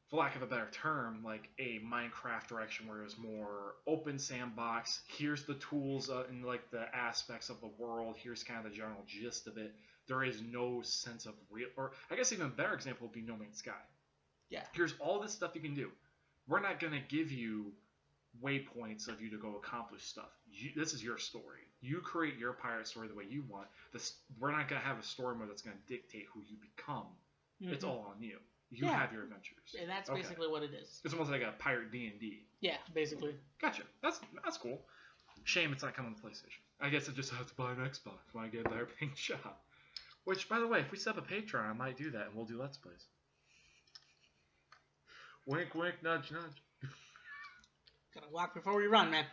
for lack of a better term, like a Minecraft direction where it was more open sandbox. Here's the tools and like the aspects of the world. Here's kind of the general gist of it. There is no sense of real, or I guess even a better example would be No Man's Sky. Yeah. Here's all this stuff you can do. We're not going to give you waypoints of you to go accomplish stuff. This is your story. You create your pirate story the way you want. We're not going to have a story mode that's going to dictate who you become. It's all on you. You have your adventures. And that's basically what it is. It's almost like a pirate D&D. Yeah, basically. Gotcha. That's cool. Shame it's not coming to PlayStation. I guess I just have to buy an Xbox when I get a better paying job. Which, by the way, if we set up a Patreon, I might do that, and we'll do Let's Plays. Wink, wink, nudge, nudge. Gotta walk before we run, man.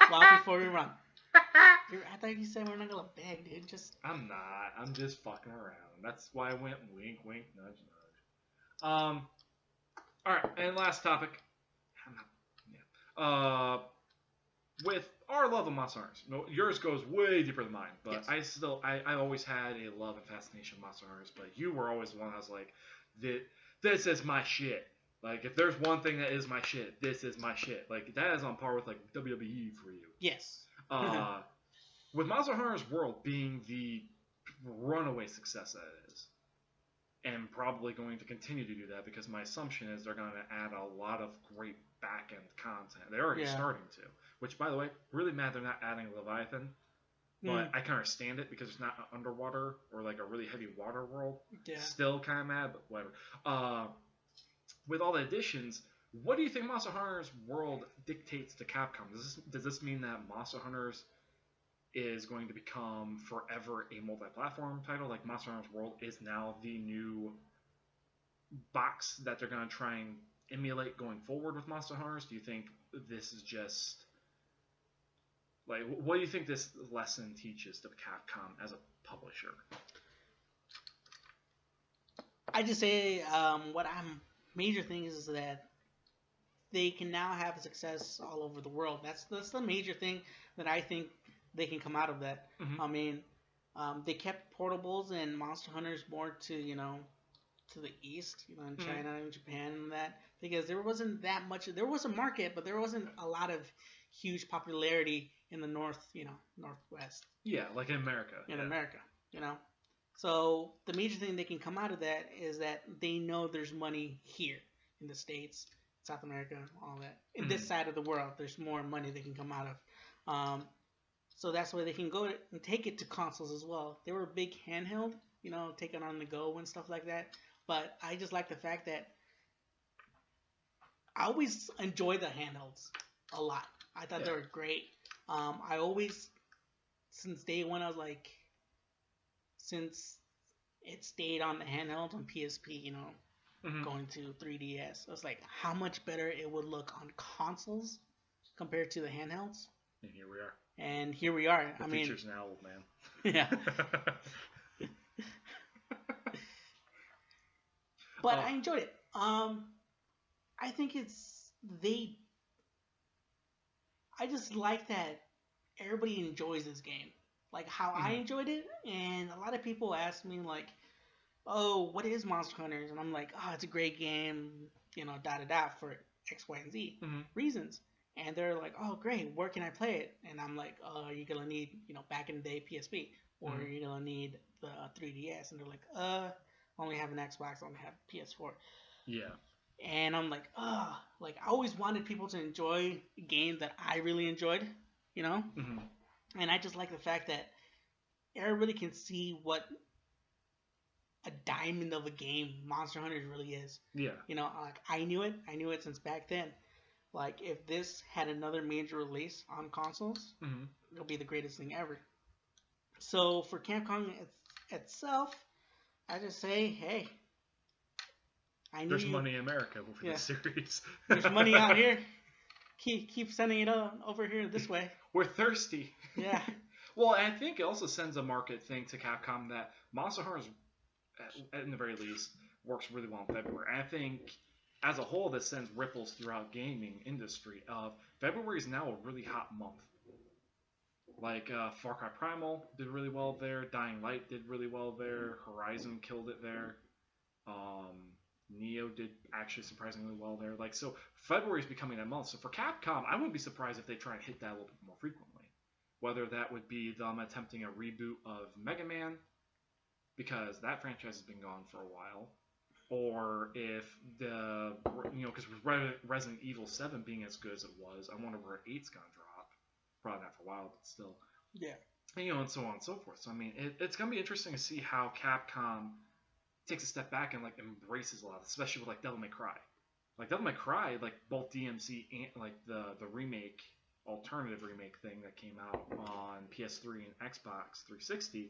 Walk before we run. I thought you said we're not gonna beg, dude. I'm not. I'm just fucking around. That's why I went wink, wink, nudge, nudge. Alright, and last topic. With our love of Monster Hunters. No, yours goes way deeper than mine, but yes. I always had a love and fascination with Monster Hunters, but you were always the one I was like, this is my shit. Like, if there's one thing that is my shit, this is my shit. Like, that is on par with, like, WWE for you. Yes. With Monster Hunter's World being the runaway success that it is, and probably going to continue to do that because my assumption is they're going to add a lot of great back-end content. They're already starting to. Which, by the way, really mad they're not adding Leviathan. But I can understand it because it's not underwater or like a really heavy water world. Yeah. Still kind of mad, but whatever. With all the additions, what do you think Monster Hunter's World dictates to Capcom? Does this mean that Monster Hunters is going to become forever a multi-platform title? Like Monster Hunter's World is now the new box that they're going to try and emulate going forward with Monster Hunters? Do you think this is just like, what do you think this lesson teaches to Capcom as a publisher? I just say major thing is that they can now have success all over the world. That's the major thing that I think they can come out of that. I mean, they kept portables and Monster Hunters more to, you know, to the east, you know, in China and Japan and that, because there wasn't that much. There was a market, but there wasn't a lot of huge popularity in the north, you know, northwest. Yeah, like in America. In America, you know. So the major thing they can come out of that is that they know there's money here in the States, South America, all that. In this side of the world, there's more money they can come out of. So that's why they can go and take it to consoles as well. They were a big handheld, you know, taking on the go and stuff like that. But I just like the fact that I always enjoy the handhelds a lot. I thought they were great. I always, since day one, I was like, since it stayed on the handheld on PSP, you know, going to 3DS, I was like, how much better it would look on consoles compared to the handhelds. And here we are. The feature's now old, man. Yeah. But I enjoyed it. I think they I just like that everybody enjoys this game, like how I enjoyed it. And a lot of people ask me like, "Oh, what is Monster Hunters?" And I'm like, "Oh, it's a great game, you know, da da da for X, Y, and Z reasons." And they're like, "Oh, great, where can I play it?" And I'm like, "Oh, you're gonna need, you know, back in the day PSP, or you're gonna need the 3DS." And they're like, I only have an Xbox, I only have PS4." Yeah. And I'm like, like I always wanted people to enjoy a game that I really enjoyed, you know? And I just like the fact that everybody can see what a diamond of a game Monster Hunter really is. Yeah. You know, like I knew it since back then. Like if this had another major release on consoles, it'll be the greatest thing ever. So for Capcom itself, I just say, hey, there's money in America for this series. There's money out here. Keep sending it over here this way. We're thirsty. Yeah. Well, and I think it also sends a market thing to Capcom that Monster Hunter, at the very least, works really well in February. And I think, as a whole, this sends ripples throughout gaming industry. February is now a really hot month. Like Far Cry Primal did really well there. Dying Light did really well there. Horizon killed it there. Neo did actually surprisingly well there. Like, so February is becoming that month. So for Capcom, I wouldn't be surprised if they try and hit that a little bit more frequently. Whether that would be them attempting a reboot of Mega Man, because that franchise has been gone for a while, or if because with Resident Evil 7 being as good as it was, I wonder where 8's gonna drop. Probably not for a while, but still. Yeah. And, and so on and so forth. So I mean, it's gonna be interesting to see how Capcom takes a step back and like embraces a lot, especially with like Devil May Cry. Like Devil May Cry, like both DMC and like the remake, alternative remake thing that came out on PS3 and Xbox 360,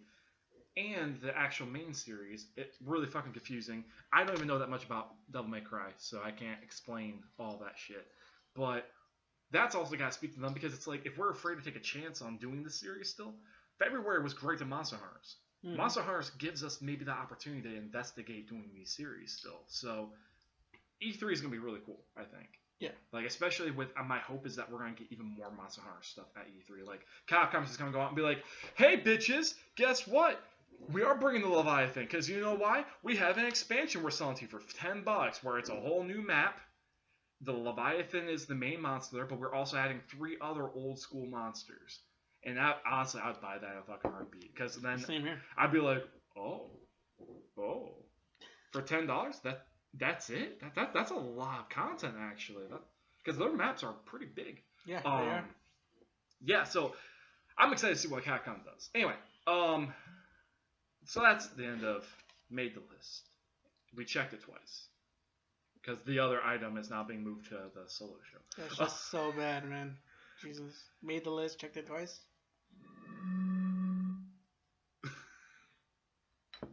and the actual main series, it's really fucking confusing. I don't even know that much about Devil May Cry, so I can't explain all that shit. But that's also got to speak to them, because it's like, if we're afraid to take a chance on doing this series still, February was great to Monster Hunters. Monster Hunters gives us maybe the opportunity to investigate doing these series still. So E3 is going to be really cool, I think. Yeah. Like, especially with, my hope is that we're going to get even more Monster Hunter stuff at E3. Like, Capcom's just going to go out and be like, hey, bitches, guess what? We are bringing the Leviathan, because you know why? We have an expansion we're selling to you for $10, where it's a whole new map. The Leviathan is the main monster there, but we're also adding 3 other old school monsters. And that, honestly, I'd buy that in a fucking heartbeat. Because then I'd be like, oh, for $10, that's it? That's a lot of content, actually. Because their maps are pretty big. Yeah, they are. Yeah, so I'm excited to see what Capcom does. Anyway, so that's the end of Made the List. We checked it twice. Because the other item is now being moved to the solo show. That's just so bad, man. Jesus. Made the list, checked it twice.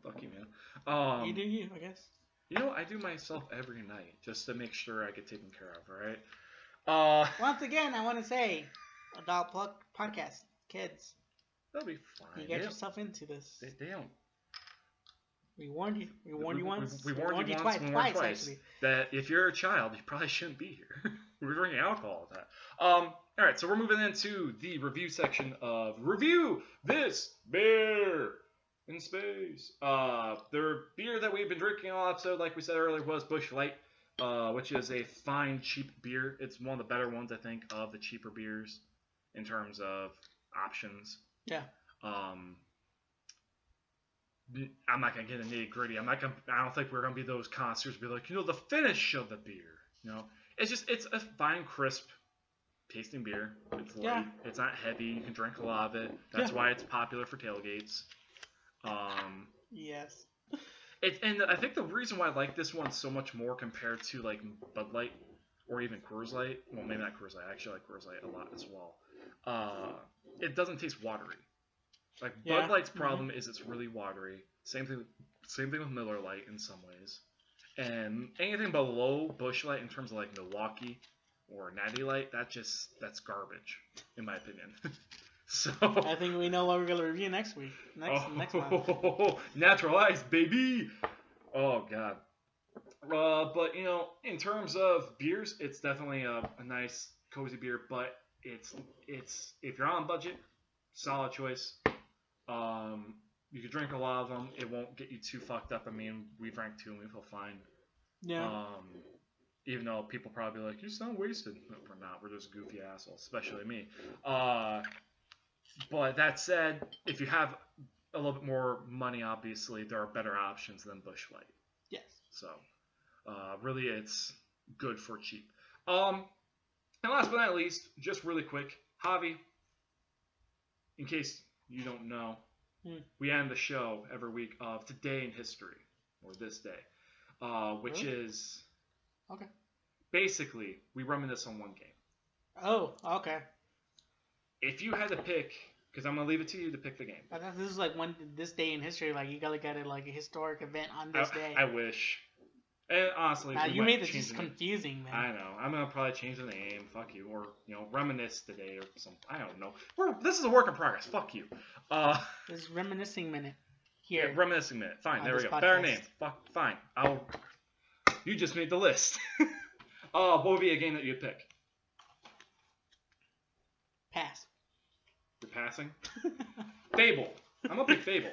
Fuck you, man. You do you, I guess. You know, I do myself every night just to make sure I get taken care of, alright? Once again, I want to say, Adult Podcast, kids. That'll be fine. You get yourself into this. They don't. We warned you. We warned you once. We warned you twice, actually. That if you're a child, you probably shouldn't be here. We're drinking alcohol at that. Alright, so we're moving into the review section of Review This Beer in Space. The beer that we've been drinking all episode, like we said earlier, was Busch Light, which is a fine, cheap beer. It's one of the better ones, I think, of the cheaper beers in terms of options. Yeah. I'm not gonna get into nitty gritty. I don't think we're gonna be those connoisseurs be like, the finish of the beer. It's a fine, crisp tasting beer. It's light. Yeah. It's not heavy. You can drink a lot of it. That's why it's popular for tailgates. Yes. And I think the reason why I like this one so much more compared to like Bud Light or even Coors Light. Well, maybe not Coors Light. I actually like Coors Light a lot as well. It doesn't taste watery. Like Bud Light's problem is it's really watery. Same thing with Miller Lite in some ways. And anything below Busch Light in terms of like Milwaukee or Natty Light, that's garbage in my opinion. So I think we know what we're gonna review next week. Next month. Natural Ice, baby. Oh god. But in terms of beers, it's definitely a nice cozy beer. But it's if you're on budget, solid choice. You could drink a lot of them. It won't get you too fucked up. I mean, we drank 2 and we feel fine. Yeah. Even though people probably be like, you sound wasted. No, we're not. We're just goofy assholes, especially me. But that said, if you have a little bit more money, obviously, there are better options than Busch Light. Yes. So, really, it's good for cheap. And last but not least, just really quick, Javi, in case you don't know, we end the show every week of Today in History, or this day, which is basically we reminisce on one game. Oh, okay. If you had to pick, because I'm gonna leave it to you to pick the game. I thought this is like this day in history. Like you gotta get it like a historic event on this day. I wish. And honestly, you made this just confusing, man. I know. I'm gonna probably change the name. Fuck you, or reminisce today or something. I don't know. This is a work in progress. Fuck you. This is reminiscing minute here. Yeah, reminiscing minute. Fine. There we go. Podcast. Better name. Fine. You just made the list. What would be a game that you'd pick? Pass. You're passing. Fable. I'm gonna pick Fable.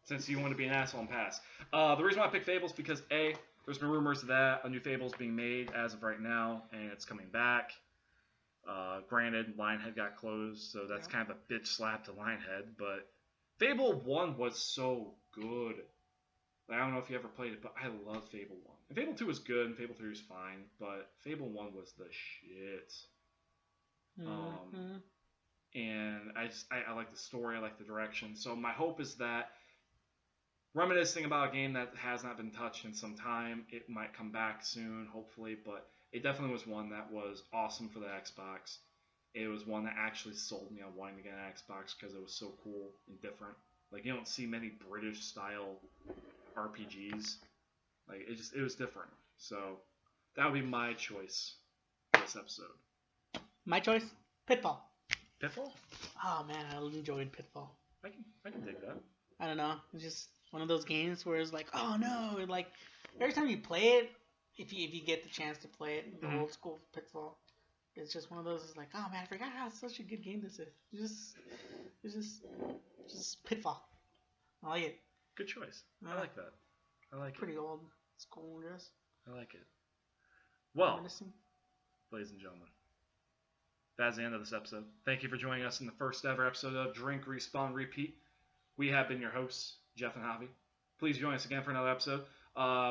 Since you want to be an asshole and pass. The reason why I picked Fable is because there's been rumors that a new Fable is being made as of right now, and it's coming back. Granted, Lionhead got closed, so that's kind of a bitch slap to Lionhead, but Fable 1 was so good. Like, I don't know if you ever played it, but I love Fable 1. And Fable 2 was good, and Fable 3 was fine, but Fable 1 was the shit. And I like the story, I like the direction. So my hope is that reminiscing about a game that has not been touched in some time, it might come back soon, hopefully, but it definitely was one that was awesome for the Xbox. It was one that actually sold me on wanting to get an Xbox because it was so cool and different. Like, you don't see many British-style RPGs. Like, it was different. So, that would be my choice for this episode. My choice? Pitfall. Pitfall? Oh, man, I enjoyed Pitfall. I can dig that. I don't know. It's just one of those games where it's like, oh no, like every time you play it, if you get the chance to play it, the old school Pitfall, it's just one of those. It's like, oh man, I forgot how such a good game this is. It's just Pitfall. I like it. Good choice. I like that. I like pretty old school dress. I like it. Well, ladies and gentlemen, that's the end of this episode. Thank you for joining us in the first ever episode of Drink, Respawn, Repeat. We have been your hosts, Jeff and Javi. Please join us again for another episode.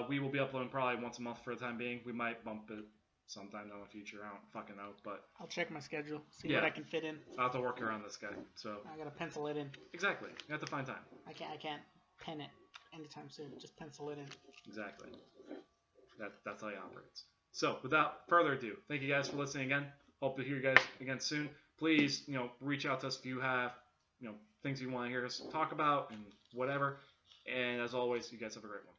We will be uploading probably once a month for the time being. We might bump it sometime in the future. I don't fucking know, but I'll check my schedule, see what I can fit in. I'll have to work around this guy. So I gotta pencil it in. Exactly. You have to find time. I can't pen it anytime soon. Just pencil it in. Exactly. That's how he operates. So without further ado, thank you guys for listening again. Hope to hear you guys again soon. Please, reach out to us if you have, things you want to hear us talk about and whatever. And as always, you guys have a great one.